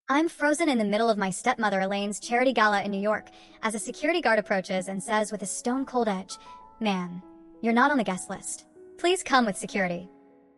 I'm frozen in the middle of my stepmother Elaine's charity gala in New York as a security guard approaches and says with a stone-cold edge, "Ma'am, you're not on the guest list. Please come with security."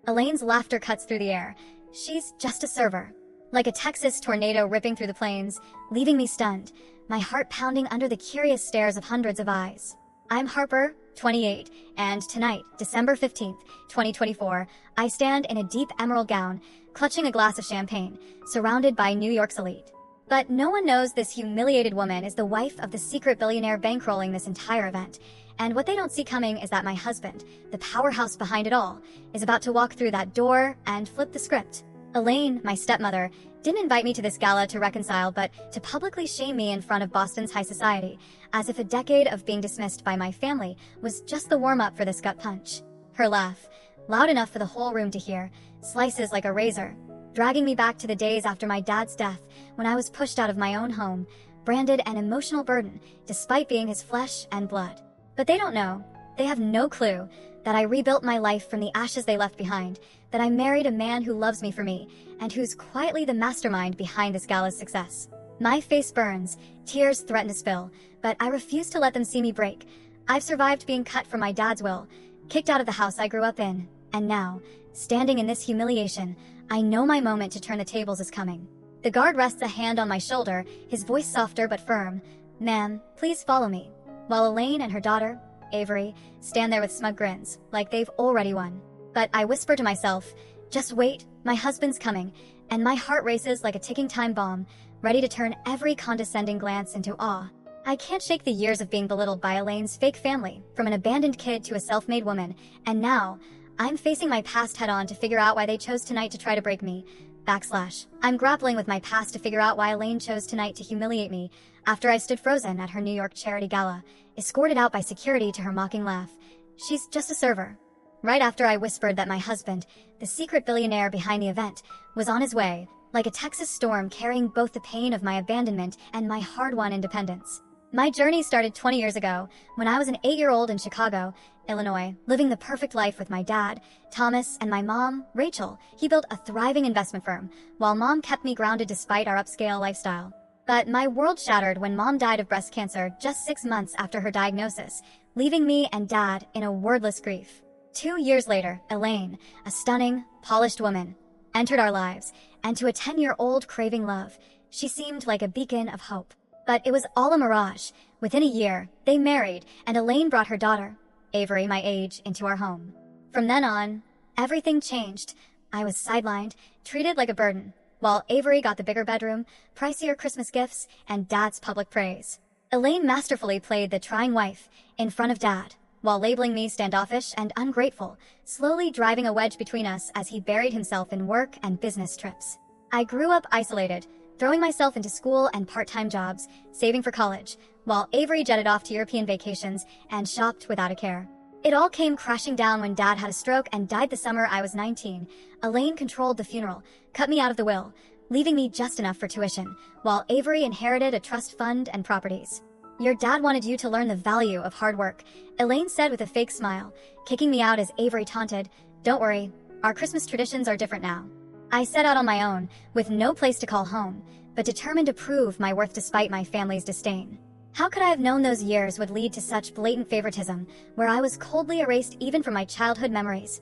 Elaine's laughter cuts through the air. She's just a server. Like a Texas tornado ripping through the plains, leaving me stunned, my heart pounding under the curious stares of hundreds of eyes. I'm Harper, 28, and tonight, December 15th, 2024, I stand in a deep emerald gown, clutching a glass of champagne, surrounded by New York's elite. But no one knows this humiliated woman is the wife of the secret billionaire bankrolling this entire event. And what they don't see coming is that my husband, the powerhouse behind it all, is about to walk through that door and flip the script. Elaine, my stepmother, didn't invite me to this gala to reconcile, but to publicly shame me in front of Boston's high society, as if a decade of being dismissed by my family was just the warm-up for this gut punch. Her laugh, loud enough for the whole room to hear, slices like a razor, dragging me back to the days after my dad's death, when I was pushed out of my own home, branded an emotional burden, despite being his flesh and blood. But they don't know, they have no clue, that I rebuilt my life from the ashes they left behind, that I married a man who loves me for me, and who's quietly the mastermind behind this gala's success. My face burns, tears threaten to spill, but I refuse to let them see me break. I've survived being cut from my dad's will, kicked out of the house I grew up in, and now, standing in this humiliation, I know my moment to turn the tables is coming. The guard rests a hand on my shoulder, his voice softer but firm. "Ma'am, please follow me," while Elaine and her daughter, Avery, stand there with smug grins, like they've already won. But I whisper to myself, "Just wait, my husband's coming," and my heart races like a ticking time bomb, ready to turn every condescending glance into awe. I can't shake the years of being belittled by Elaine's fake family, from an abandoned kid to a self-made woman, and now, I'm facing my past head-on to figure out why they chose tonight to try to break me. I'm grappling with my past to figure out why Elaine chose tonight to humiliate me, after I stood frozen at her New York charity gala, escorted out by security to her mocking laugh. She's just a server. Right after I whispered that my husband, the secret billionaire behind the event, was on his way, like a Texas storm carrying both the pain of my abandonment and my hard-won independence. My journey started 20 years ago, when I was an 8-year-old in Chicago, Illinois, living the perfect life with my dad, Thomas, and my mom, Rachel. He built a thriving investment firm, while mom kept me grounded despite our upscale lifestyle. But my world shattered when mom died of breast cancer just 6 months after her diagnosis, leaving me and dad in a wordless grief. 2 years later, Elaine, a stunning, polished woman, entered our lives, and to a 10-year-old craving love, she seemed like a beacon of hope. But it was all a mirage. Within a year, they married, and Elaine brought her daughter, Avery, my age, into our home. From then on, everything changed. I was sidelined, treated like a burden, while Avery got the bigger bedroom, pricier Christmas gifts, and dad's public praise. Elaine masterfully played the trying wife in front of dad, while labeling me standoffish and ungrateful, slowly driving a wedge between us as he buried himself in work and business trips. I grew up isolated, throwing myself into school and part-time jobs, saving for college, while Avery jetted off to European vacations and shopped without a care. It all came crashing down when dad had a stroke and died the summer I was 19. Elaine controlled the funeral, cut me out of the will, leaving me just enough for tuition, while Avery inherited a trust fund and properties. "Your dad wanted you to learn the value of hard work," Elaine said with a fake smile, kicking me out as Avery taunted, "Don't worry, our Christmas traditions are different now." I set out on my own, with no place to call home, but determined to prove my worth despite my family's disdain. How could I have known those years would lead to such blatant favoritism, where I was coldly erased even from my childhood memories?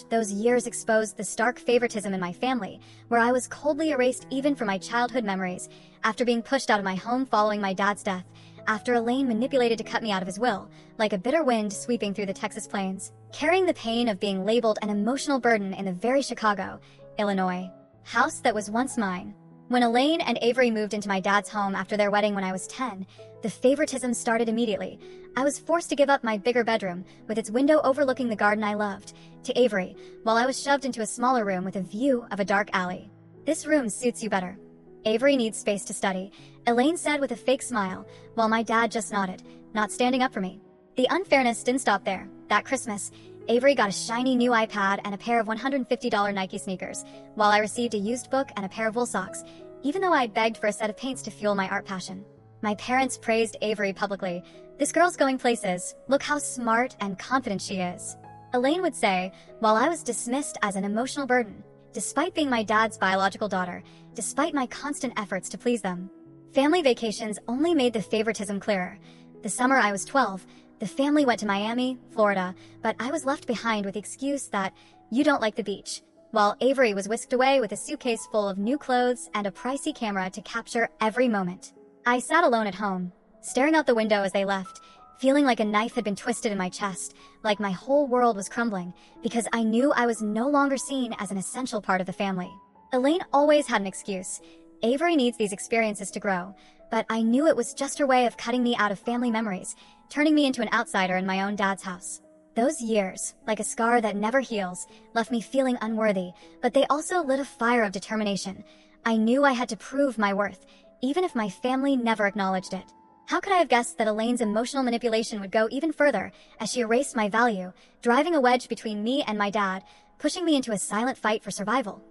Those years exposed the stark favoritism in my family, where I was coldly erased even from my childhood memories, after being pushed out of my home following my dad's death, after Elaine manipulated to cut me out of his will, like a bitter wind sweeping through the Texas plains, carrying the pain of being labeled an emotional burden in the very Chicago, Illinois, house that was once mine. When Elaine and Avery moved into my dad's home after their wedding when I was 10, the favoritism started immediately. I was forced to give up my bigger bedroom, with its window overlooking the garden I loved, to Avery, while I was shoved into a smaller room with a view of a dark alley. "This room suits you better. Avery needs space to study," Elaine said with a fake smile, while my dad just nodded, not standing up for me. The unfairness didn't stop there. That Christmas, Avery got a shiny new iPad and a pair of $150 Nike sneakers, while I received a used book and a pair of wool socks, even though I begged for a set of paints to fuel my art passion. My parents praised Avery publicly. "This girl's going places. Look how smart and confident she is," Elaine would say, while I was dismissed as an emotional burden. despite being my dad's biological daughter, despite my constant efforts to please them. Family vacations only made the favoritism clearer. The summer I was 12, the family went to Miami, Florida, but I was left behind with the excuse that you don't like the beach, while Avery was whisked away with a suitcase full of new clothes and a pricey camera to capture every moment. I sat alone at home, staring out the window as they left, feeling like a knife had been twisted in my chest, like my whole world was crumbling, because I knew I was no longer seen as an essential part of the family. Elaine always had an excuse. Avery needs these experiences to grow, but I knew it was just her way of cutting me out of family memories, turning me into an outsider in my own dad's house. Those years, like a scar that never heals, left me feeling unworthy, but they also lit a fire of determination. I knew I had to prove my worth, even if my family never acknowledged it. How could I have guessed that Elaine's emotional manipulation would go even further as she erased my value, driving a wedge between me and my dad, pushing me into a silent fight for survival?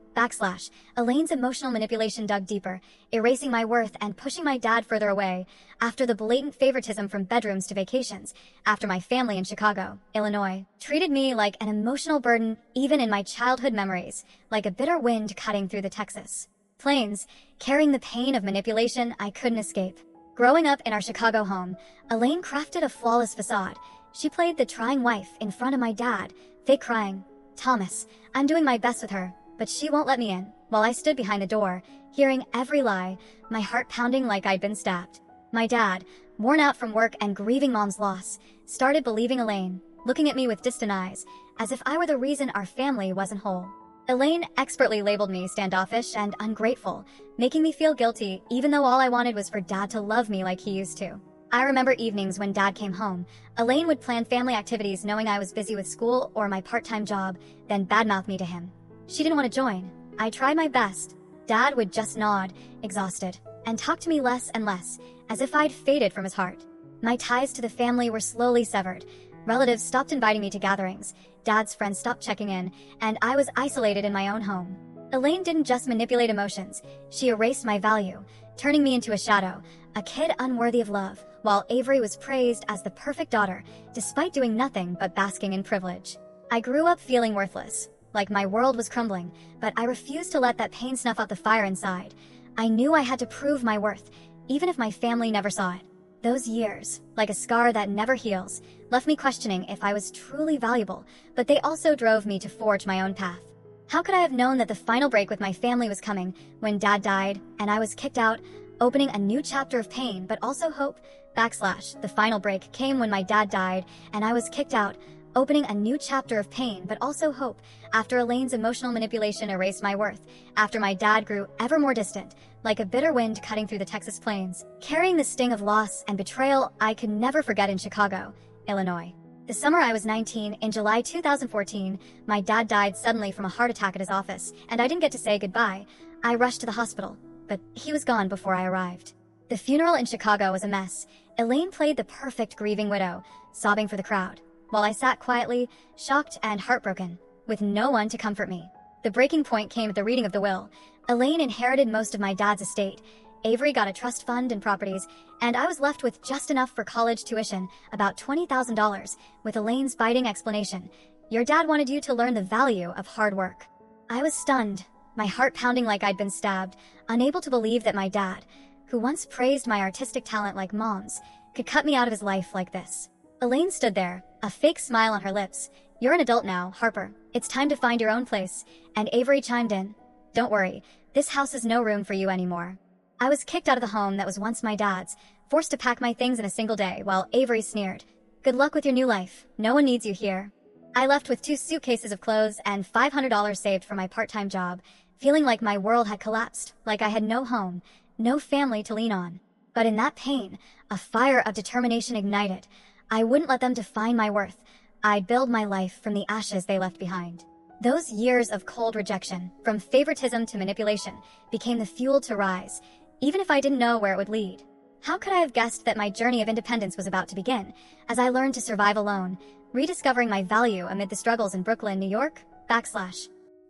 Elaine's emotional manipulation dug deeper, erasing my worth and pushing my dad further away, after the blatant favoritism from bedrooms to vacations, after my family in Chicago, Illinois, treated me like an emotional burden even in my childhood memories, like a bitter wind cutting through the Texas plains, carrying the pain of manipulation I couldn't escape. Growing up in our Chicago home, Elaine crafted a flawless facade. She played the trying wife in front of my dad, fake crying, "Thomas, I'm doing my best with her, but she won't let me in," while I stood behind the door, hearing every lie, my heart pounding like I'd been stabbed. My dad, worn out from work and grieving mom's loss, started believing Elaine, looking at me with distant eyes, as if I were the reason our family wasn't whole. Elaine expertly labeled me standoffish and ungrateful, making me feel guilty even though all I wanted was for dad to love me like he used to. I remember evenings when dad came home, Elaine would plan family activities knowing I was busy with school or my part-time job, then badmouth me to him. She didn't want to join. I tried my best. Dad would just nod, exhausted, and talk to me less and less, as if I'd faded from his heart. My ties to the family were slowly severed. Relatives stopped inviting me to gatherings, dad's friends stopped checking in, and I was isolated in my own home. Elaine didn't just manipulate emotions, she erased my value, turning me into a shadow, a kid unworthy of love, while Avery was praised as the perfect daughter, despite doing nothing but basking in privilege. I grew up feeling worthless, like my world was crumbling, but I refused to let that pain snuff out the fire inside. I knew I had to prove my worth, even if my family never saw it. Those years, like a scar that never heals, left me questioning if I was truly valuable, but they also drove me to forge my own path. How could I have known that the final break with my family was coming when dad died and I was kicked out, opening a new chapter of pain but also hope? The final break came when my dad died and I was kicked out, opening a new chapter of pain but also hope, after Elaine's emotional manipulation erased my worth, after my dad grew ever more distant, like a bitter wind cutting through the Texas plains, carrying the sting of loss and betrayal I could never forget in Chicago, Illinois. The summer I was 19, in July 2014, my dad died suddenly from a heart attack at his office, and I didn't get to say goodbye. I rushed to the hospital, but he was gone before I arrived. The funeral in Chicago was a mess. Elaine played the perfect grieving widow, sobbing for the crowd, while I sat quietly, shocked and heartbroken, with no one to comfort me. The breaking point came at the reading of the will. Elaine inherited most of my dad's estate. Avery got a trust fund and properties, and I was left with just enough for college tuition, about $20,000, with Elaine's biting explanation: "Your dad wanted you to learn the value of hard work." I was stunned, my heart pounding like I'd been stabbed, unable to believe that my dad, who once praised my artistic talent like mom's, could cut me out of his life like this. Elaine stood there, a fake smile on her lips. "You're an adult now, Harper. It's time to find your own place." And Avery chimed in, "Don't worry, this house is no room for you anymore." I was kicked out of the home that was once my dad's, forced to pack my things in a single day, while Avery sneered, "Good luck with your new life. No one needs you here." I left with 2 suitcases of clothes and $500 saved for my part-time job, feeling like my world had collapsed, like I had no home, no family to lean on. But in that pain, a fire of determination ignited. I wouldn't let them define my worth. I'd build my life from the ashes they left behind. Those years of cold rejection, from favoritism to manipulation, became the fuel to rise, even if I didn't know where it would lead. How could I have guessed that my journey of independence was about to begin, as I learned to survive alone, rediscovering my value amid the struggles in Brooklyn, New York?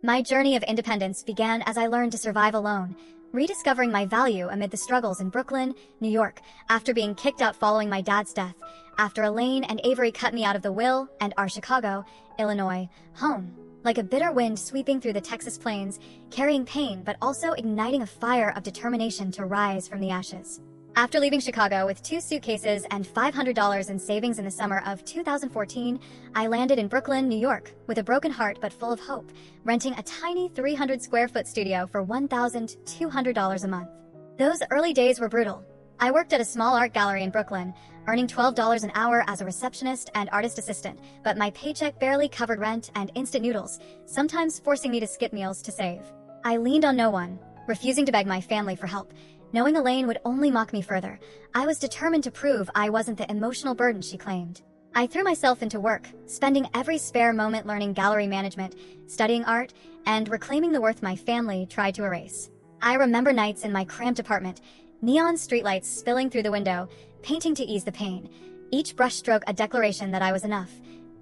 My journey of independence began as I learned to survive alone, rediscovering my value amid the struggles in Brooklyn, New York, after being kicked out following my dad's death, after Elaine and Avery cut me out of the will and our Chicago, Illinois, home. like a bitter wind sweeping through the Texas plains, carrying pain but also igniting a fire of determination to rise from the ashes. After leaving Chicago with 2 suitcases and $500 in savings in the summer of 2014, I landed in Brooklyn, New York, with a broken heart but full of hope, renting a tiny 300-square-foot studio for $1,200 a month. Those early days were brutal. I worked at a small art gallery in Brooklyn, earning $12 an hour as a receptionist and artist assistant, but my paycheck barely covered rent and instant noodles, sometimes forcing me to skip meals to save. I leaned on no one, refusing to beg my family for help. Knowing Elaine would only mock me further, I was determined to prove I wasn't the emotional burden she claimed. I threw myself into work, spending every spare moment learning gallery management, studying art, and reclaiming the worth my family tried to erase. I remember nights in my cramped apartment, neon streetlights spilling through the window, painting to ease the pain, each brushstroke a declaration that I was enough,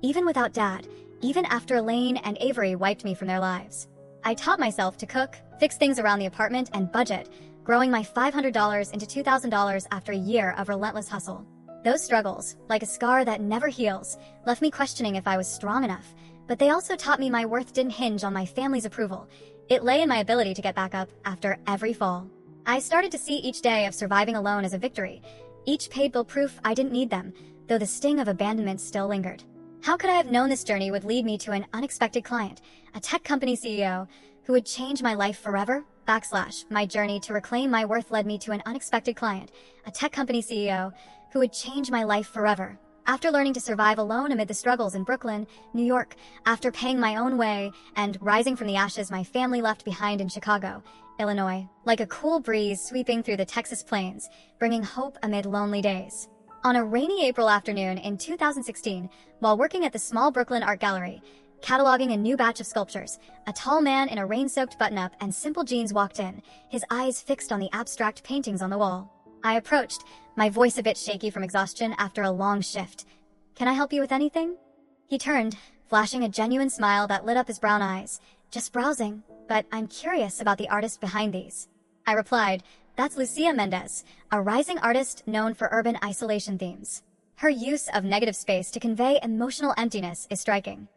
even without Dad, even after Elaine and Avery wiped me from their lives. I taught myself to cook, fix things around the apartment, and budget, growing my $500 into $2,000 after a year of relentless hustle. Those struggles, like a scar that never heals, left me questioning if I was strong enough, but they also taught me my worth didn't hinge on my family's approval. It lay in my ability to get back up after every fall. I started to see each day of surviving alone as a victory, each paid bill proof I didn't need them, though the sting of abandonment still lingered. How could I have known this journey would lead me to an unexpected client, a tech company CEO, who would change my life forever? My journey to reclaim my worth led me to an unexpected client, a tech company CEO, who would change my life forever. After learning to survive alone amid the struggles in Brooklyn, New York, after paying my own way and rising from the ashes my family left behind in Chicago, Illinois, like a cool breeze sweeping through the Texas plains, bringing hope amid lonely days. On a rainy April afternoon in 2016, while working at the small Brooklyn Art Gallery, cataloging a new batch of sculptures, a tall man in a rain-soaked button-up and simple jeans walked in, his eyes fixed on the abstract paintings on the wall. I approached, my voice a bit shaky from exhaustion after a long shift. "Can I help you with anything?" He turned, flashing a genuine smile that lit up his brown eyes. "Just browsing, but I'm curious about the artist behind these." I replied, "That's Lucia Mendez, a rising artist known for urban isolation themes. Her use of negative space to convey emotional emptiness is striking."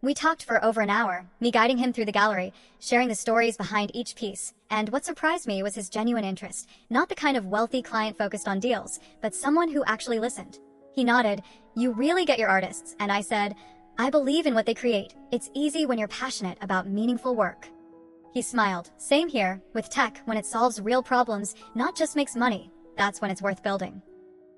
We talked for over an hour, me guiding him through the gallery, sharing the stories behind each piece, and what surprised me was his genuine interest, not the kind of wealthy client focused on deals, but someone who actually listened. He nodded, "You really get your artists," and I said, "I believe in what they create. It's easy when you're passionate about meaningful work." He smiled, "Same here, with tech, when it solves real problems, not just makes money, that's when it's worth building."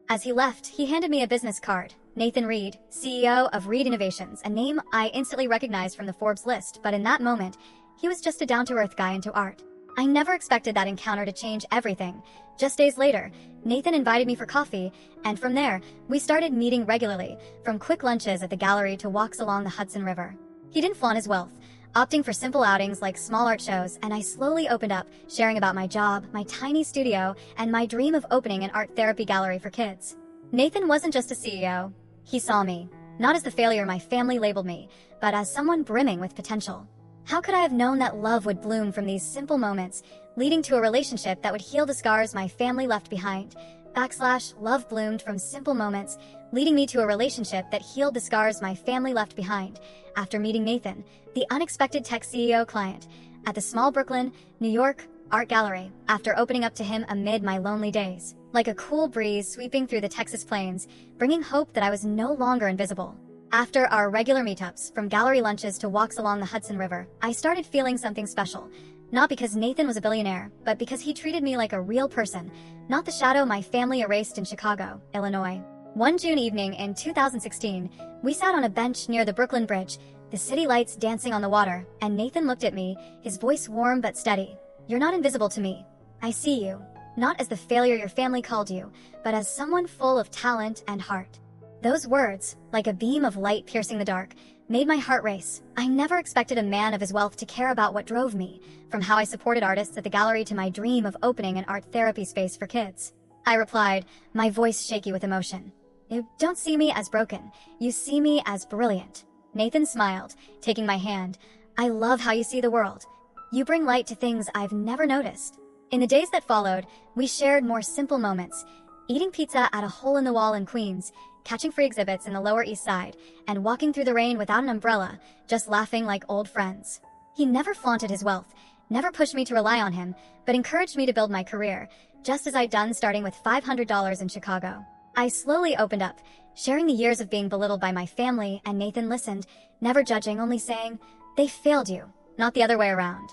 As he left, he handed me a business card. Nathan Reed, CEO of Reed Innovations, a name I instantly recognized from the Forbes list, but in that moment, he was just a down-to-earth guy into art. I never expected that encounter to change everything. Just days later, Nathan invited me for coffee, and from there, we started meeting regularly, from quick lunches at the gallery to walks along the Hudson River. He didn't flaunt his wealth, opting for simple outings like small art shows, and I slowly opened up, sharing about my job, my tiny studio, and my dream of opening an art therapy gallery for kids. Nathan wasn't just a CEO. He saw me, not as the failure my family labeled me, but as someone brimming with potential. How could I have known that love would bloom from these simple moments, leading to a relationship that would heal the scars my family left behind? Love bloomed from simple moments, leading me to a relationship that healed the scars my family left behind. After meeting Nathan, the unexpected tech CEO client, at the small Brooklyn, New York, art gallery, after opening up to him amid my lonely days, like a cool breeze sweeping through the Texas plains, bringing hope that I was no longer invisible. After our regular meetups, from gallery lunches to walks along the Hudson River, I started feeling something special. Not because Nathan was a billionaire, but because he treated me like a real person, not the shadow my family erased in Chicago, Illinois. One June evening in 2016, we sat on a bench near the Brooklyn Bridge, the city lights dancing on the water, and Nathan looked at me, his voice warm but steady. "You're not invisible to me. I see you. Not as the failure your family called you, but as someone full of talent and heart." Those words, like a beam of light piercing the dark, made my heart race. I never expected a man of his wealth to care about what drove me, from how I supported artists at the gallery to my dream of opening an art therapy space for kids. I replied, my voice shaky with emotion, "You don't see me as broken. You see me as brilliant." Nathan smiled, taking my hand. "I love how you see the world. You bring light to things I've never noticed." In the days that followed, we shared more simple moments, eating pizza at a hole-in-the-wall in Queens, catching free exhibits in the Lower East Side, and walking through the rain without an umbrella, just laughing like old friends. He never flaunted his wealth, never pushed me to rely on him, but encouraged me to build my career, just as I'd done starting with $500 in Chicago. I slowly opened up, sharing the years of being belittled by my family, and Nathan listened, never judging, only saying, "They failed you, not the other way around."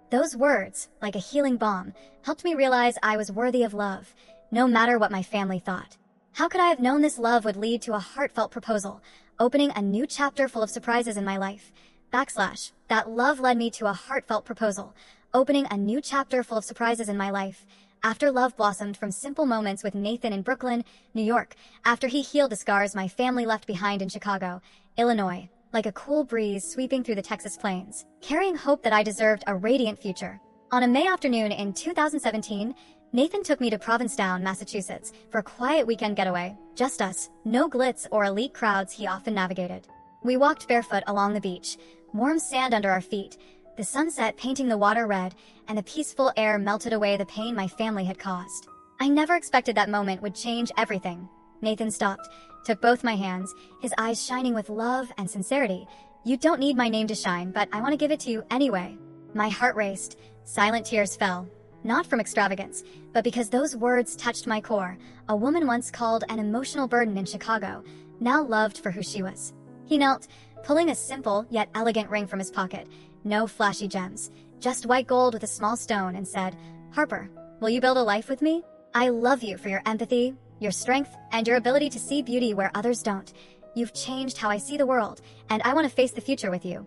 Those words, like a healing balm, helped me realize I was worthy of love, no matter what my family thought. How could I have known this love would lead to a heartfelt proposal, opening a new chapter full of surprises in my life? That love led me to a heartfelt proposal, opening a new chapter full of surprises in my life. After love blossomed from simple moments with Nathan in Brooklyn, New York, after he healed the scars my family left behind in Chicago, Illinois, like a cool breeze sweeping through the Texas plains, carrying hope that I deserved a radiant future. On a May afternoon in 2017, Nathan took me to Provincetown, Massachusetts, for a quiet weekend getaway. Just us, no glitz or elite crowds he often navigated. We walked barefoot along the beach, warm sand under our feet, the sunset painting the water red, and the peaceful air melted away the pain my family had caused. I never expected that moment would change everything. Nathan stopped, took both my hands, his eyes shining with love and sincerity. "You don't need my name to shine, but I want to give it to you anyway." My heart raced, silent tears fell. Not from extravagance, but because those words touched my core. A woman once called an emotional burden in Chicago, now loved for who she was. He knelt, pulling a simple yet elegant ring from his pocket. No flashy gems, just white gold with a small stone, and said, "Harper, will you build a life with me? I love you for your empathy, your strength, and your ability to see beauty where others don't. You've changed how I see the world, and I want to face the future with you."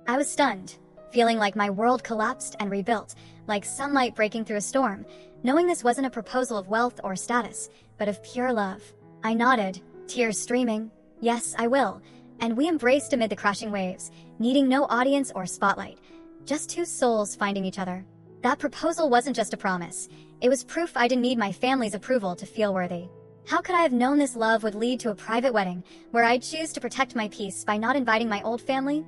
I was stunned, feeling like my world collapsed and rebuilt, like sunlight breaking through a storm, knowing this wasn't a proposal of wealth or status, but of pure love. I nodded, tears streaming. "Yes, I will." And we embraced amid the crashing waves, needing no audience or spotlight, just two souls finding each other. That proposal wasn't just a promise. It was proof I didn't need my family's approval to feel worthy. How could I have known this love would lead to a private wedding, where I'd choose to protect my peace by not inviting my old family?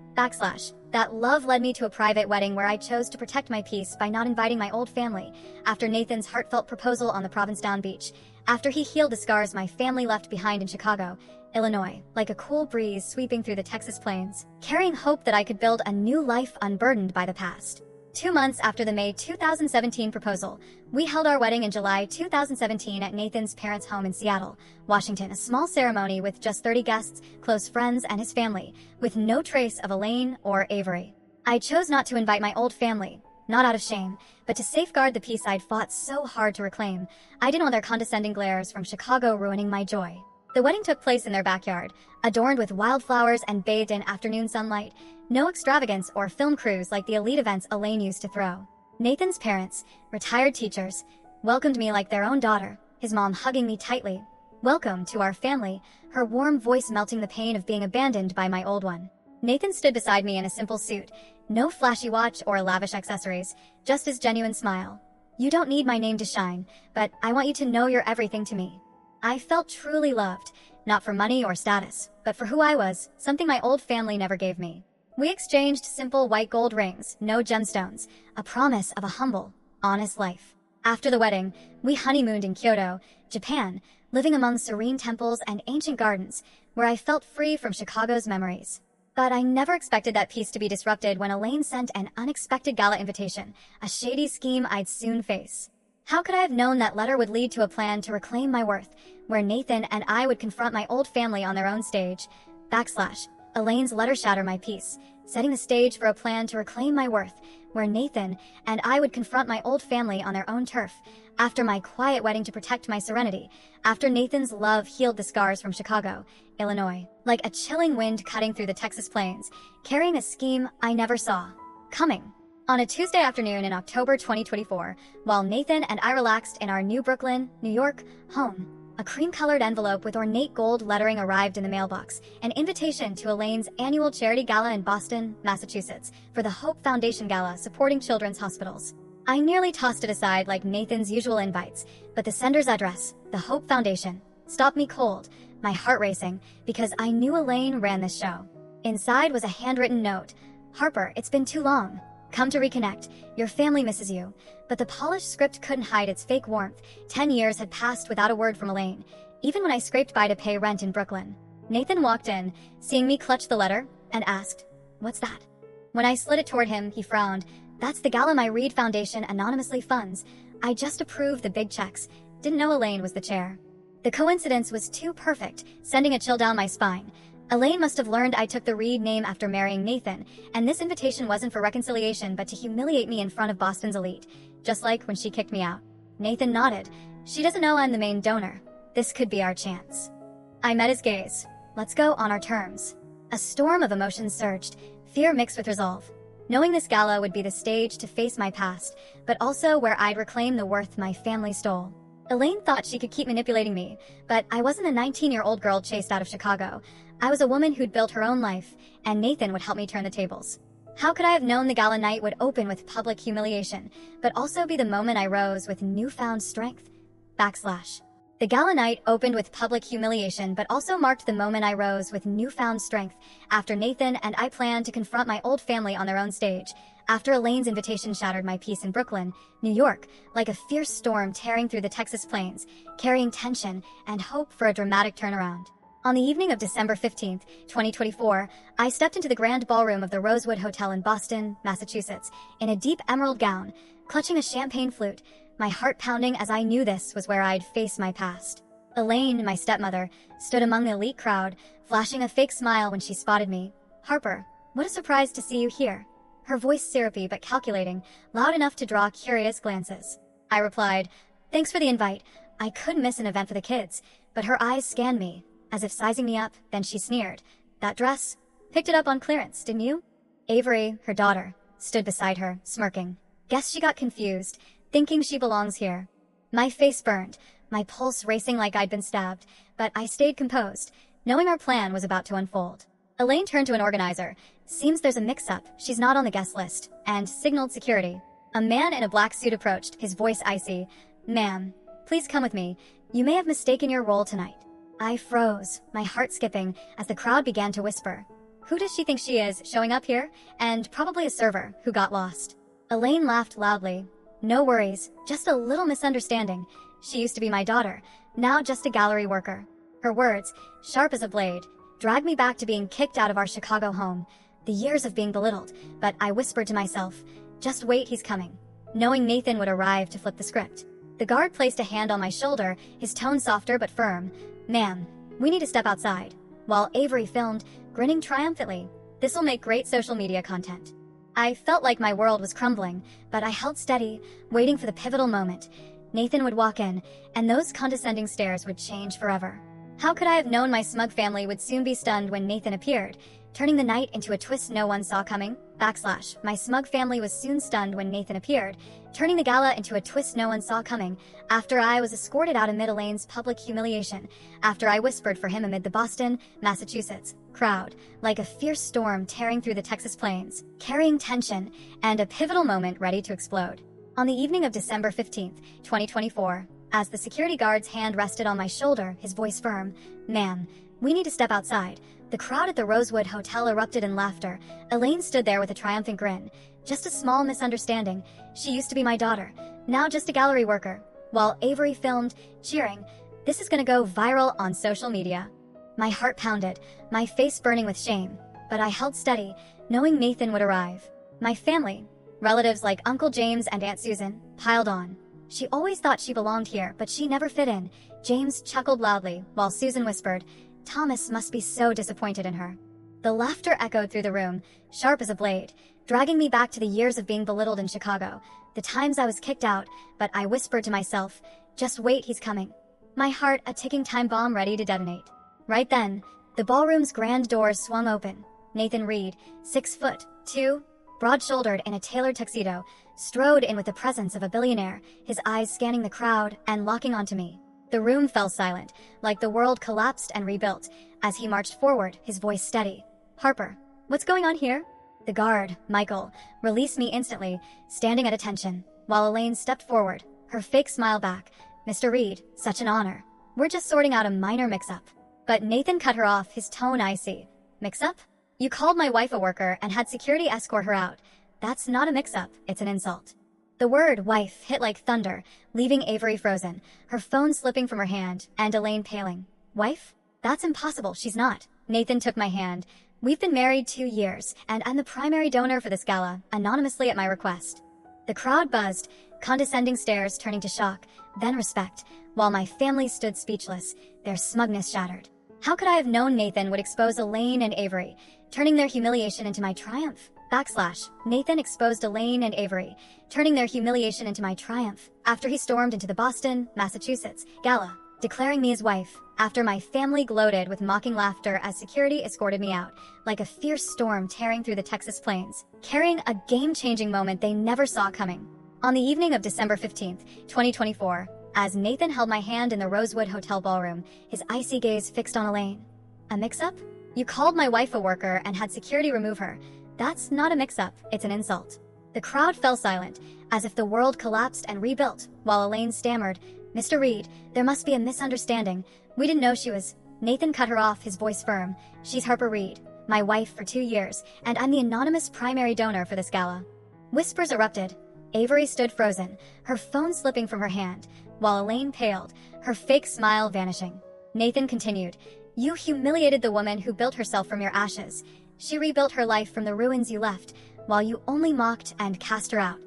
That love led me to a private wedding where I chose to protect my peace by not inviting my old family, after Nathan's heartfelt proposal on the Provincetown beach, after he healed the scars my family left behind in Chicago, Illinois, like a cool breeze sweeping through the Texas plains, carrying hope that I could build a new life unburdened by the past. 2 months after the May 2017 proposal, we held our wedding in July 2017 at Nathan's parents' home in Seattle, Washington, a small ceremony with just 30 guests, close friends, and his family, with no trace of Elaine or Avery. I chose not to invite my old family, not out of shame, but to safeguard the peace I'd fought so hard to reclaim. I didn't want their condescending glares from Chicago ruining my joy. The wedding took place in their backyard, adorned with wildflowers and bathed in afternoon sunlight. No extravagance or film crews like the elite events Elaine used to throw. Nathan's parents, retired teachers, welcomed me like their own daughter, his mom hugging me tightly. "Welcome to our family," her warm voice melting the pain of being abandoned by my old one. Nathan stood beside me in a simple suit, no flashy watch or lavish accessories, just his genuine smile. "You don't need my name to shine, but I want you to know you're everything to me." I felt truly loved, not for money or status, but for who I was, something my old family never gave me. We exchanged simple white gold rings, no gemstones, a promise of a humble, honest life. After the wedding, we honeymooned in Kyoto, Japan, living among serene temples and ancient gardens, where I felt free from Chicago's memories. But I never expected that peace to be disrupted when Elaine sent an unexpected gala invitation, a shady scheme I'd soon face. How could I have known that letter would lead to a plan to reclaim my worth, where Nathan and I would confront my old family on their own stage? Elaine's letter shattered my peace, setting the stage for a plan to reclaim my worth, where Nathan and I would confront my old family on their own turf, after my quiet wedding to protect my serenity, after Nathan's love healed the scars from Chicago, Illinois, like a chilling wind cutting through the Texas plains, carrying a scheme I never saw coming. On a Tuesday afternoon in October 2024, while Nathan and I relaxed in our new Brooklyn, New York, home, a cream-colored envelope with ornate gold lettering arrived in the mailbox, an invitation to Elaine's annual charity gala in Boston, Massachusetts, for the Hope Foundation Gala supporting children's hospitals. I nearly tossed it aside like Nathan's usual invites, but the sender's address, the Hope Foundation, stopped me cold, my heart racing, because I knew Elaine ran this show. Inside was a handwritten note. "Harper, it's been too long. Come to reconnect. Your family misses you." But the polished script couldn't hide its fake warmth. 10 years had passed without a word from Elaine. even when I scraped by to pay rent in Brooklyn. Nathan walked in, seeing me clutch the letter, and asked, "What's that?" When I slid it toward him, he frowned. "That's the Gala my Reed Foundation anonymously funds. I just approved the big checks. Didn't know Elaine was the chair." The coincidence was too perfect, sending a chill down my spine. Elaine must have learned I took the Reed name after marrying Nathan, and this invitation wasn't for reconciliation but to humiliate me in front of Boston's elite, just like when she kicked me out. Nathan nodded. "She doesn't know I'm the main donor. This could be our chance." I met his gaze. "Let's go on our terms." A storm of emotions surged, fear mixed with resolve. Knowing this gala would be the stage to face my past, but also where I'd reclaim the worth my family stole. Elaine thought she could keep manipulating me, but I wasn't a 19-year-old girl chased out of Chicago. I was a woman who'd built her own life, and Nathan would help me turn the tables. How could I have known the gala night would open with public humiliation, but also be the moment I rose with newfound strength? The gala night opened with public humiliation, but also marked the moment I rose with newfound strength after Nathan and I planned to confront my old family on their own stage, after Elaine's invitation shattered my peace in Brooklyn, New York, like a fierce storm tearing through the Texas plains, carrying tension and hope for a dramatic turnaround. On the evening of December 15th, 2024, I stepped into the grand ballroom of the Rosewood Hotel in Boston, Massachusetts, in a deep emerald gown, clutching a champagne flute, my heart pounding as I knew this was where I'd face my past. Elaine, my stepmother, stood among the elite crowd, flashing a fake smile when she spotted me. "Harper, what a surprise to see you here." Her voice syrupy but calculating, loud enough to draw curious glances. I replied, "Thanks for the invite. I couldn't miss an event for the kids," but her eyes scanned me, as if sizing me up, then she sneered. "That dress? Picked it up on clearance, didn't you?" Avery, her daughter, stood beside her, smirking. Guess she got confused, thinking she belongs here. My face burned, my pulse racing like I'd been stabbed, but I stayed composed, knowing our plan was about to unfold. Elaine turned to an organizer. "Seems there's a mix-up, she's not on the guest list," and signaled security. A man in a black suit approached, his voice icy. "Ma'am, please come with me. You may have mistaken your role tonight." I froze, my heart skipping, as the crowd began to whisper. Who does she think she is, showing up here? And probably a server who got lost. Elaine laughed loudly. "No worries, just a little misunderstanding. She used to be my daughter, now just a gallery worker." Her words, sharp as a blade, dragged me back to being kicked out of our Chicago home. The years of being belittled, but I whispered to myself, "Just wait, he's coming," knowing Nathan would arrive to flip the script. The guard placed a hand on my shoulder, his tone softer but firm. "Ma'am, we need to step outside," while Avery filmed, grinning triumphantly. "This'll make great social media content." I felt like my world was crumbling, but I held steady, waiting for the pivotal moment. Nathan would walk in, and those condescending stares would change forever. How could I have known my smug family would soon be stunned when Nathan appeared, turning the night into a twist no one saw coming? My smug family was soon stunned when Nathan appeared, turning the gala into a twist no one saw coming, after I was escorted out amid Elaine's public humiliation, after I whispered for him amid the Boston, Massachusetts crowd, like a fierce storm tearing through the Texas plains, carrying tension and a pivotal moment ready to explode. On the evening of December 15th, 2024, as the security guard's hand rested on my shoulder, his voice firm, "Ma'am, we need to step outside." The crowd at the Rosewood Hotel erupted in laughter. Elaine stood there with a triumphant grin. "Just a small misunderstanding. She used to be my daughter, now just a gallery worker." While Avery filmed, cheering, "This is gonna go viral on social media." My heart pounded, my face burning with shame, but I held steady, knowing Nathan would arrive. My family, relatives like Uncle James and Aunt Susan, piled on. "She always thought she belonged here, but she never fit in." James chuckled loudly, while Susan whispered, "Thomas must be so disappointed in her." The laughter echoed through the room, sharp as a blade, dragging me back to the years of being belittled in Chicago, the times I was kicked out, but I whispered to myself, "Just wait, he's coming." My heart a ticking time bomb ready to detonate. Right then, the ballroom's grand doors swung open. Nathan Reed, 6'2", broad-shouldered in a tailored tuxedo, strode in with the presence of a billionaire, his eyes scanning the crowd and locking onto me. The room fell silent, like the world collapsed and rebuilt. As he marched forward, his voice steady. "Harper, what's going on here?" The guard, Michael, released me instantly, standing at attention, while Elaine stepped forward, her fake smile back. "Mr. Reed, such an honor. We're just sorting out a minor mix-up." But Nathan cut her off, his tone icy. "Mix-up? You called my wife a worker and had security escort her out. That's not a mix-up, it's an insult." The word wife hit like thunder, leaving Avery frozen, her phone slipping from her hand, and Elaine paling. Wife? That's impossible, she's not. Nathan took my hand. We've been married 2 years, and I'm the primary donor for this gala, anonymously at my request. The crowd buzzed, condescending stares turning to shock, then respect, while my family stood speechless, their smugness shattered. How could I have known Nathan would expose Elaine and Avery, turning their humiliation into my triumph? Nathan exposed Elaine and Avery, turning their humiliation into my triumph, after he stormed into the Boston, Massachusetts, Gala, declaring me his wife, after my family gloated with mocking laughter as security escorted me out, like a fierce storm tearing through the Texas plains, carrying a game-changing moment they never saw coming. On the evening of December 15th, 2024, as Nathan held my hand in the Rosewood Hotel ballroom, his icy gaze fixed on Elaine. A mix-up? You called my wife a worker and had security remove her. That's not a mix-up, it's an insult. The crowd fell silent, as if the world collapsed and rebuilt, while Elaine stammered, Mr. Reed, there must be a misunderstanding. We didn't know she was... Nathan cut her off, his voice firm. She's Harper Reed, my wife for 2 years, and I'm the anonymous primary donor for this gala. Whispers erupted. Avery stood frozen, her phone slipping from her hand, while Elaine paled, her fake smile vanishing. Nathan continued, You humiliated the woman who built herself from your ashes. She rebuilt her life from the ruins you left, while you only mocked and cast her out.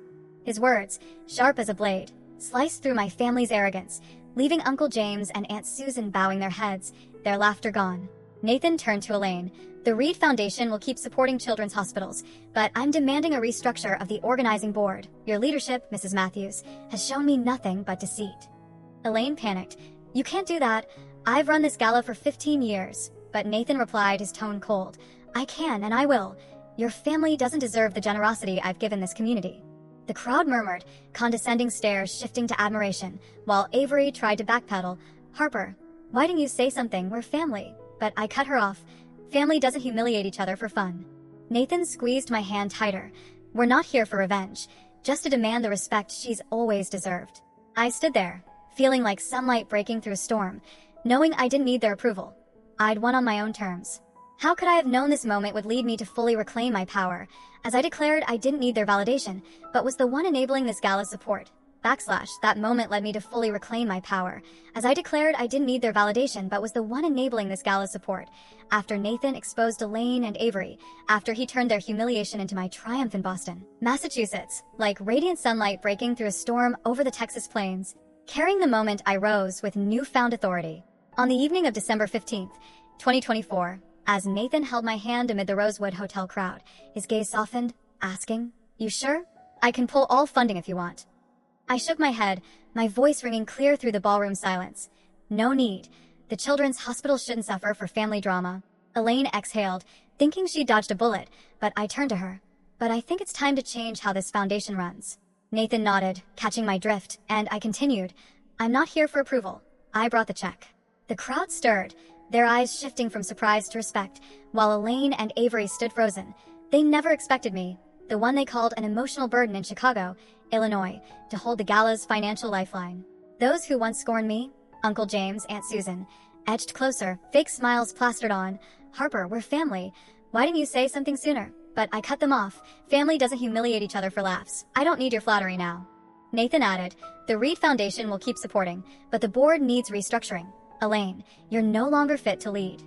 His words, sharp as a blade, sliced through my family's arrogance, leaving Uncle James and Aunt Susan bowing their heads, their laughter gone. Nathan turned to Elaine. The Reed Foundation will keep supporting children's hospitals, but I'm demanding a restructure of the organizing board. Your leadership, Mrs. Matthews, has shown me nothing but deceit. Elaine panicked. You can't do that. I've run this gala for 15 years. But Nathan replied, his tone cold. I can and I will. Your family doesn't deserve the generosity I've given this community. The crowd murmured, condescending stares shifting to admiration, while Avery tried to backpedal. Harper, why didn't you say something? We're family. But I cut her off. Family doesn't humiliate each other for fun. Nathan squeezed my hand tighter. We're not here for revenge, just to demand the respect she's always deserved. I stood there, feeling like sunlight breaking through a storm, knowing I didn't need their approval. I'd won on my own terms. How could I have known this moment would lead me to fully reclaim my power, as I declared I didn't need their validation, but was the one enabling this gala's support. That moment led me to fully reclaim my power, as I declared I didn't need their validation, but was the one enabling this gala's support. After Nathan exposed Elaine and Avery, after he turned their humiliation into my triumph in Boston, Massachusetts, like radiant sunlight breaking through a storm over the Texas plains. Carrying the moment, I rose with newfound authority. On the evening of December 15th, 2024, as Nathan held my hand amid the Rosewood Hotel crowd, his gaze softened, asking, You sure? I can pull all funding if you want. I shook my head, my voice ringing clear through the ballroom silence. No need. The children's hospital shouldn't suffer for family drama. Elaine exhaled, thinking she dodged a bullet, but I turned to her. But I think it's time to change how this foundation runs. Nathan nodded, catching my drift, and I continued. I'm not here for approval. I brought the check. The crowd stirred, their eyes shifting from surprise to respect, while Elaine and Avery stood frozen. They never expected me, the one they called an emotional burden in Chicago, Illinois, to hold the gala's financial lifeline. Those who once scorned me, Uncle James, Aunt Susan, edged closer, fake smiles plastered on. Harper, we're family. Why didn't you say something sooner? But I cut them off. Family doesn't humiliate each other for laughs. I don't need your flattery now. Nathan added, the Reed Foundation will keep supporting, but the board needs restructuring. Elaine, you're no longer fit to lead.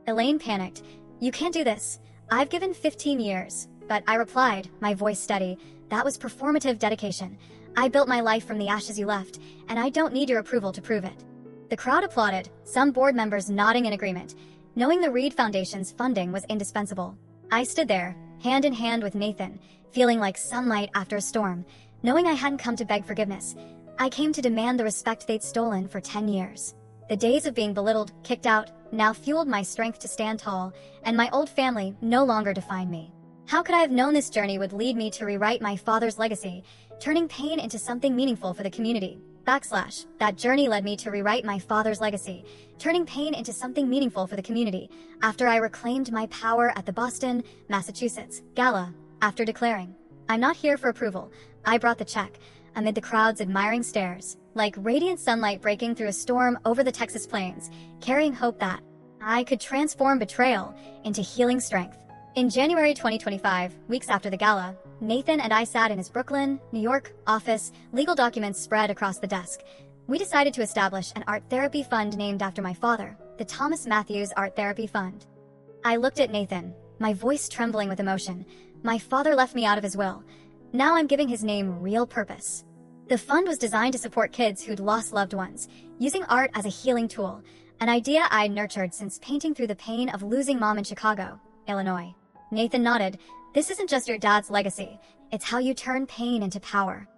Elaine panicked. You can't do this. I've given 15 years. But I replied, my voice steady, that was performative dedication. I built my life from the ashes you left, and I don't need your approval to prove it. The crowd applauded, some board members nodding in agreement, knowing the Reed Foundation's funding was indispensable. I stood there, hand in hand with Nathan, feeling like sunlight after a storm, knowing I hadn't come to beg forgiveness. I came to demand the respect they'd stolen for 10 years. The days of being belittled, kicked out, now fueled my strength to stand tall, and my old family no longer defined me. How could I have known this journey would lead me to rewrite my father's legacy, turning pain into something meaningful for the community? That journey led me to rewrite my father's legacy, turning pain into something meaningful for the community, after I reclaimed my power at the Boston, Massachusetts, Gala, after declaring, I'm not here for approval, I brought the check, amid the crowd's admiring stares, like radiant sunlight breaking through a storm over the Texas plains, carrying hope that I could transform betrayal into healing strength. In January 2025, weeks after the gala, Nathan and I sat in his Brooklyn, New York office, legal documents spread across the desk. We decided to establish an art therapy fund named after my father, the Thomas Matthews Art Therapy Fund. I looked at Nathan, my voice trembling with emotion. My father left me out of his will. Now I'm giving his name real purpose. The fund was designed to support kids who'd lost loved ones, using art as a healing tool, an idea I'd nurtured since painting through the pain of losing mom in Chicago, Illinois. Nathan nodded. This isn't just your dad's legacy, it's how you turn pain into power.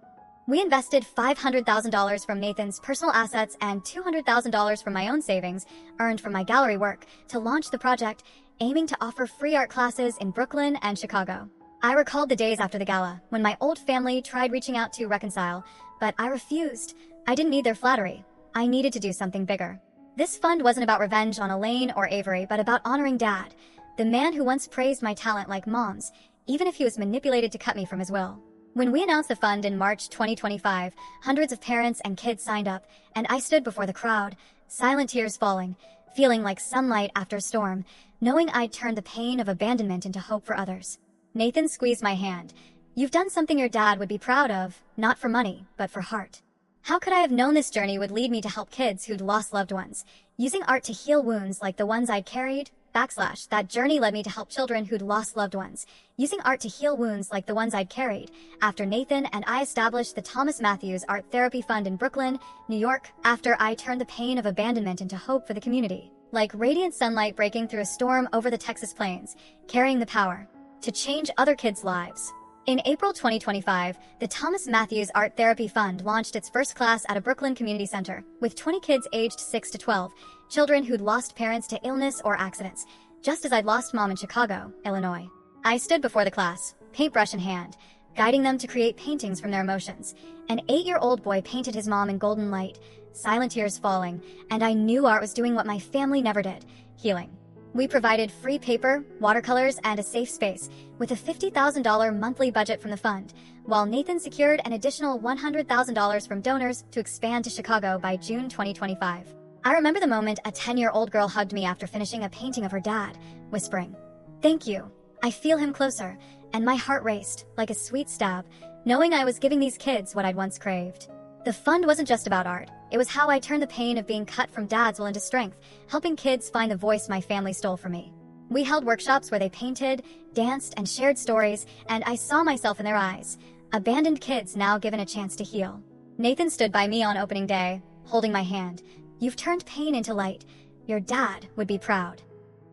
We invested $500,000 from Nathan's personal assets and $200,000 from my own savings, earned from my gallery work, to launch the project, aiming to offer free art classes in Brooklyn and Chicago. I recalled the days after the gala, when my old family tried reaching out to reconcile, but I refused. I didn't need their flattery. I needed to do something bigger. This fund wasn't about revenge on Elaine or Avery, but about honoring Dad, the man who once praised my talent like Mom's, even if he was manipulated to cut me from his will. When we announced the fund in March 2025, hundreds of parents and kids signed up, and I stood before the crowd, silent tears falling, feeling like sunlight after a storm, knowing I'd turned the pain of abandonment into hope for others. Nathan squeezed my hand. You've done something your dad would be proud of, not for money, but for heart. How could I have known this journey would lead me to help kids who'd lost loved ones, using art to heal wounds like the ones I'd carried? That journey led me to help children who'd lost loved ones, using art to heal wounds like the ones I'd carried, after Nathan and I established the Thomas Matthews Art Therapy Fund in Brooklyn, New York, after I turned the pain of abandonment into hope for the community. Like radiant sunlight breaking through a storm over the Texas plains, carrying the power to change other kids' lives. In April 2025, the Thomas Matthews Art Therapy Fund launched its first class at a Brooklyn community center, with 20 kids aged 6 to 12, children who'd lost parents to illness or accidents, just as I'd lost Mom in Chicago, Illinois. I stood before the class, paintbrush in hand, guiding them to create paintings from their emotions. An 8-year-old boy painted his mom in golden light, silent tears falling, and I knew art was doing what my family never did, healing. We provided free paper, watercolors, and a safe space, with a $50,000 monthly budget from the fund, while Nathan secured an additional $100,000 from donors to expand to Chicago by June 2025. I remember the moment a 10-year-old girl hugged me after finishing a painting of her dad, whispering, "Thank you." I feel him closer, and my heart raced, like a sweet stab, knowing I was giving these kids what I'd once craved. The fund wasn't just about art. It was how I turned the pain of being cut from Dad's will into strength, helping kids find the voice my family stole from me. We held workshops where they painted, danced, and shared stories, and I saw myself in their eyes, abandoned kids now given a chance to heal. Nathan stood by me on opening day, holding my hand. "You've turned pain into light. Your dad would be proud."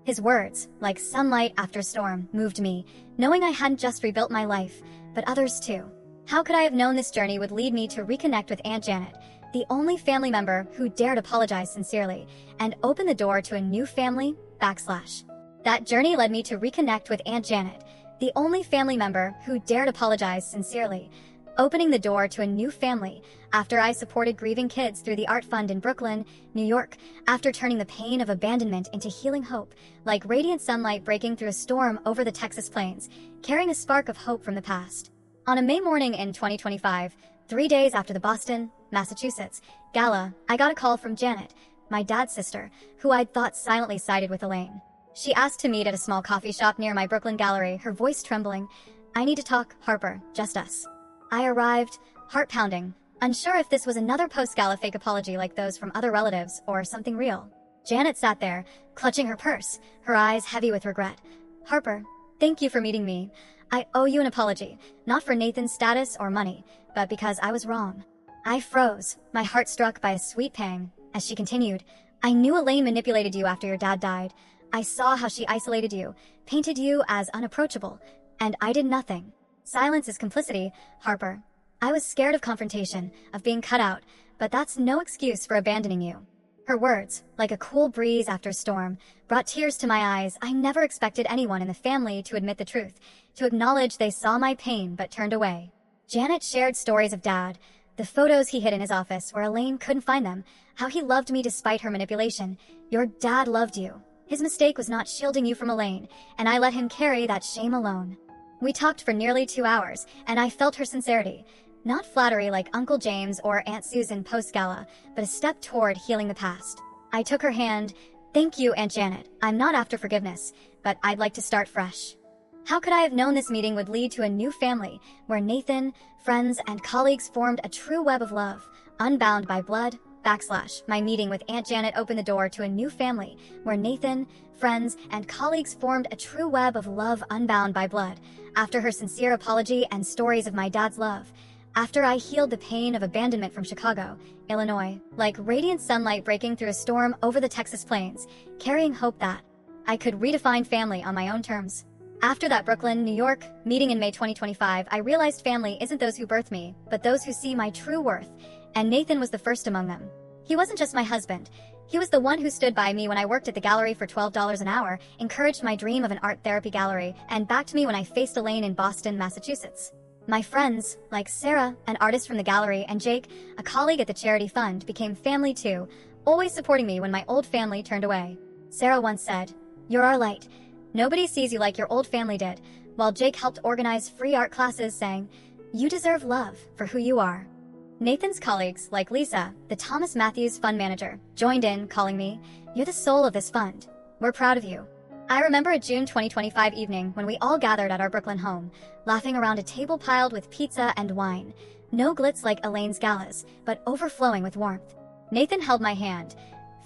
His words, like sunlight after a storm, moved me, knowing I hadn't just rebuilt my life, but others too. How could I have known this journey would lead me to reconnect with Aunt Janet, the only family member who dared apologize sincerely, and open the door to a new family, /. That journey led me to reconnect with Aunt Janet, the only family member who dared apologize sincerely, opening the door to a new family after I supported grieving kids through the Art Fund in Brooklyn, New York, after turning the pain of abandonment into healing hope, like radiant sunlight breaking through a storm over the Texas plains, carrying a spark of hope from the past. On a May morning in 2025, 3 days after the Boston, Massachusetts, Gala, I got a call from Janet, my dad's sister, who I'd thought silently sided with Elaine. She asked to meet at a small coffee shop near my Brooklyn gallery, her voice trembling. "I need to talk, Harper, just us." I arrived, heart pounding, unsure if this was another post-gala fake apology like those from other relatives or something real. Janet sat there, clutching her purse, her eyes heavy with regret. "Harper, thank you for meeting me. I owe you an apology, not for Nathan's status or money, but because I was wrong." I froze, my heart struck by a sweet pang, as she continued. "I knew Elaine manipulated you after your dad died. I saw how she isolated you, painted you as unapproachable, and I did nothing. Silence is complicity, Harper. I was scared of confrontation, of being cut out, but that's no excuse for abandoning you." Her words, like a cool breeze after a storm, brought tears to my eyes. I never expected anyone in the family to admit the truth, to acknowledge they saw my pain but turned away. Janet shared stories of Dad, the photos he hid in his office where Elaine couldn't find them, how he loved me despite her manipulation. "Your dad loved you. His mistake was not shielding you from Elaine, and I let him carry that shame alone." We talked for nearly 2 hours, and I felt her sincerity. Not flattery like Uncle James or Aunt Susan post-gala, but a step toward healing the past. I took her hand. "Thank you, Aunt Janet. I'm not after forgiveness, but I'd like to start fresh." How could I have known this meeting would lead to a new family, where Nathan, friends, and colleagues formed a true web of love, unbound by blood, / my meeting with Aunt Janet opened the door to a new family, where Nathan, friends, and colleagues formed a true web of love unbound by blood, after her sincere apology and stories of my dad's love. After I healed the pain of abandonment from Chicago, Illinois, like radiant sunlight breaking through a storm over the Texas plains, carrying hope that I could redefine family on my own terms. After that Brooklyn, New York meeting in May 2025, I realized family isn't those who birth me, but those who see my true worth, and Nathan was the first among them. He wasn't just my husband. He was the one who stood by me when I worked at the gallery for $12 an hour, encouraged my dream of an art therapy gallery, and backed me when I faced Elaine in Boston, Massachusetts. My friends, like Sarah, an artist from the gallery, and Jake, a colleague at the charity fund, became family too, always supporting me when my old family turned away. Sarah once said, "You're our light. Nobody sees you like your old family did," while Jake helped organize free art classes, saying, "You deserve love for who you are." Nathan's colleagues, like Lisa, the Thomas Matthews fund manager, joined in, calling me, "You're the soul of this fund. We're proud of you." I remember a June 2025 evening when we all gathered at our Brooklyn home, laughing around a table piled with pizza and wine. No glitz like Elaine's galas, but overflowing with warmth. Nathan held my hand.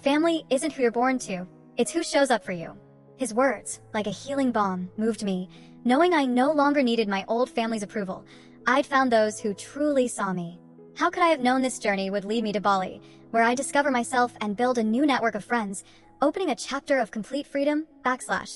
"Family isn't who you're born to, it's who shows up for you." His words, like a healing balm, moved me, knowing I no longer needed my old family's approval. I'd found those who truly saw me. How could I have known this journey would lead me to Bali, where I discover myself and build a new network of friends, opening a chapter of complete freedom, /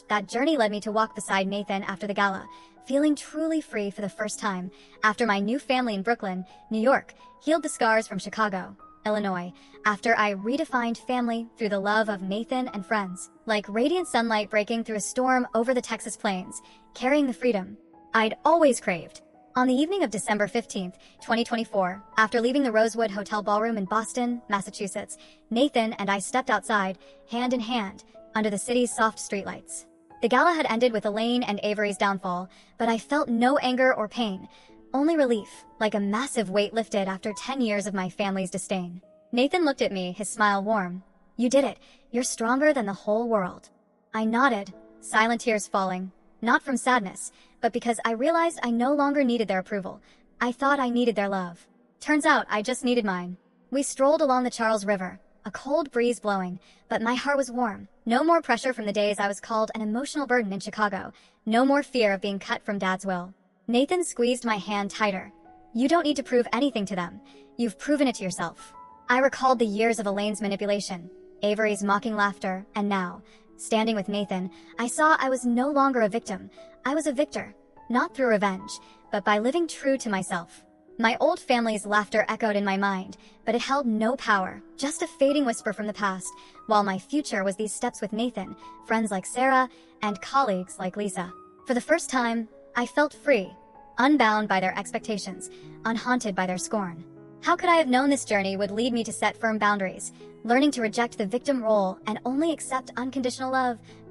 that journey led me to walk beside Nathan after the gala, feeling truly free for the first time, after my new family in Brooklyn, New York, healed the scars from Chicago, Illinois, after I redefined family through the love of Nathan and friends, like radiant sunlight breaking through a storm over the Texas plains, carrying the freedom I'd always craved. On the evening of December 15, 2024, after leaving the Rosewood Hotel Ballroom in Boston, Massachusetts, Nathan and I stepped outside, hand in hand, under the city's soft streetlights. The gala had ended with Elaine and Avery's downfall, but I felt no anger or pain, only relief, like a massive weight lifted after 10 years of my family's disdain. Nathan looked at me, his smile warm. "You did it. You're stronger than the whole world." I nodded, silent tears falling, not from sadness, but because I realized I no longer needed their approval. I thought I needed their love. Turns out I just needed mine. We strolled along the Charles River, a cold breeze blowing, but my heart was warm. No more pressure from the days I was called an emotional burden in Chicago. No more fear of being cut from Dad's will. Nathan squeezed my hand tighter. "You don't need to prove anything to them. You've proven it to yourself." I recalled the years of Elaine's manipulation, Avery's mocking laughter, and now, standing with Nathan, I saw I was no longer a victim. I was a victor, not through revenge, but by living true to myself. My old family's laughter echoed in my mind, but it held no power, just a fading whisper from the past, while my future was these steps with Nathan, friends like Sarah, and colleagues like Lisa. For the first time, I felt free, unbound by their expectations, unhaunted by their scorn. How could I have known this journey would lead me to set firm boundaries, learning to reject the victim role and only accept unconditional love, /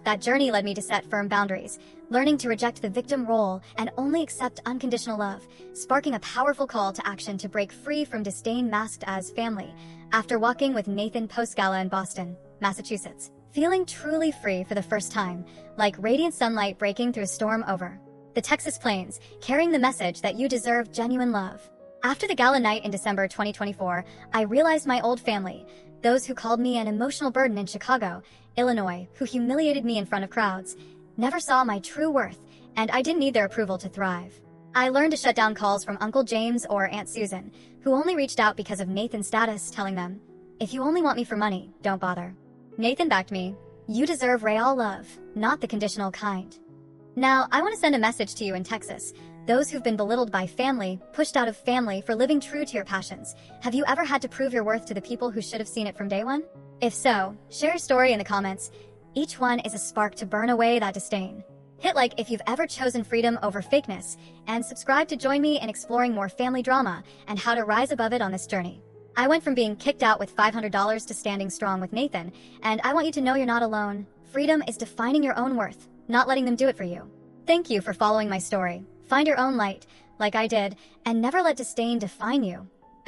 that journey led me to set firm boundaries, learning to reject the victim role and only accept unconditional love, sparking a powerful call to action to break free from disdain masked as family, after walking with Nathan post-gala in Boston, Massachusetts, feeling truly free for the first time, like radiant sunlight breaking through a storm over the Texas plains, carrying the message that you deserve genuine love. After the gala night in December 2024, I realized my old family, those who called me an emotional burden in Chicago, Illinois, who humiliated me in front of crowds, never saw my true worth, and I didn't need their approval to thrive. I learned to shut down calls from Uncle James or Aunt Susan, who only reached out because of Nathan's status, telling them, "If you only want me for money, don't bother." Nathan backed me. "You deserve real love, not the conditional kind." Now, I want to send a message to you in Texas. Those who've been belittled by family, pushed out of family for living true to your passions. Have you ever had to prove your worth to the people who should have seen it from day one? If so, share your story in the comments. Each one is a spark to burn away that disdain. Hit like if you've ever chosen freedom over fakeness, and subscribe to join me in exploring more family drama and how to rise above it on this journey. I went from being kicked out with $500 to standing strong with Nathan, and I want you to know you're not alone. Freedom is defining your own worth, not letting them do it for you. Thank you for following my story. Find your own light, like I did, and never let disdain define you. /